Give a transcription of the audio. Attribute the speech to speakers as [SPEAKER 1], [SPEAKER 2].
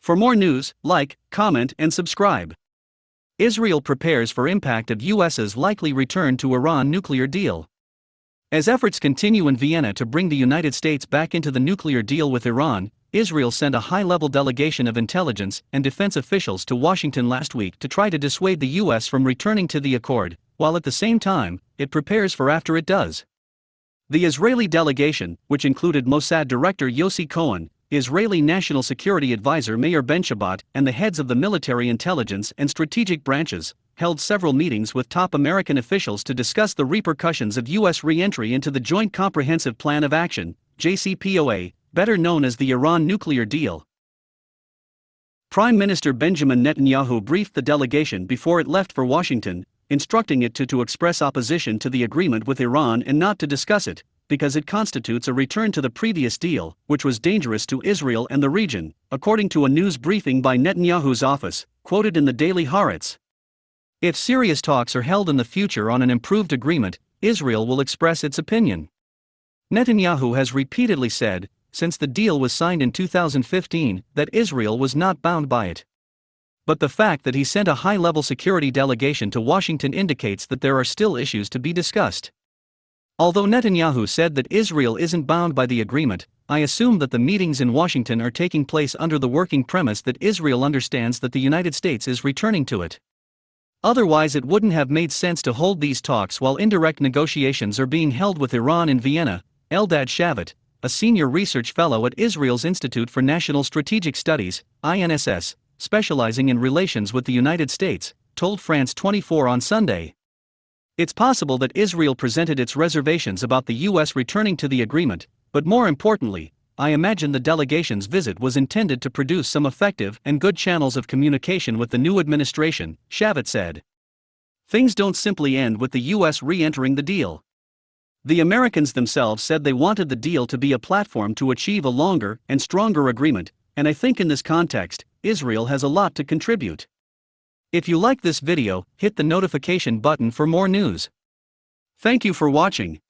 [SPEAKER 1] For more news, like, comment and subscribe. Israel prepares for impact of US's likely return to Iran nuclear deal. As efforts continue in Vienna to bring the United States back into the nuclear deal with Iran, Israel sent a high-level delegation of intelligence and defense officials to Washington last week to try to dissuade the US from returning to the accord, while at the same time, it prepares for after it does. The Israeli delegation, which included Mossad Director Yossi Cohen, Israeli National Security Advisor Meir Ben-Shabbat, and the heads of the military intelligence and strategic branches, held several meetings with top American officials to discuss the repercussions of U.S. re-entry into the Joint Comprehensive Plan of Action, Jcpoa, better known as the Iran nuclear deal. Prime Minister Benjamin Netanyahu briefed the delegation before it left for Washington, instructing it to express opposition to the agreement with Iran and not to discuss it, because it constitutes a return to the previous deal, which was dangerous to Israel and the region, according to a news briefing by Netanyahu's office, quoted in the Daily Haaretz. If serious talks are held in the future on an improved agreement, Israel will express its opinion. Netanyahu has repeatedly said, since the deal was signed in 2015, that Israel was not bound by it. But the fact that he sent a high-level security delegation to Washington indicates that there are still issues to be discussed. Although Netanyahu said that Israel isn't bound by the agreement, I assume that the meetings in Washington are taking place under the working premise that Israel understands that the United States is returning to it. Otherwise, it wouldn't have made sense to hold these talks while indirect negotiations are being held with Iran in Vienna. Eldad Shavit, a senior research fellow at Israel's Institute for National Strategic Studies, INSS, specializing in relations with the United States, told France 24 on Sunday. It's possible that Israel presented its reservations about the U.S. returning to the agreement, but more importantly, I imagine the delegation's visit was intended to produce some effective and good channels of communication with the new administration, Shavit said. Things don't simply end with the U.S. re-entering the deal. The Americans themselves said they wanted the deal to be a platform to achieve a longer and stronger agreement, and I think in this context, Israel has a lot to contribute. If you like this video, hit the notification button for more news. Thank you for watching.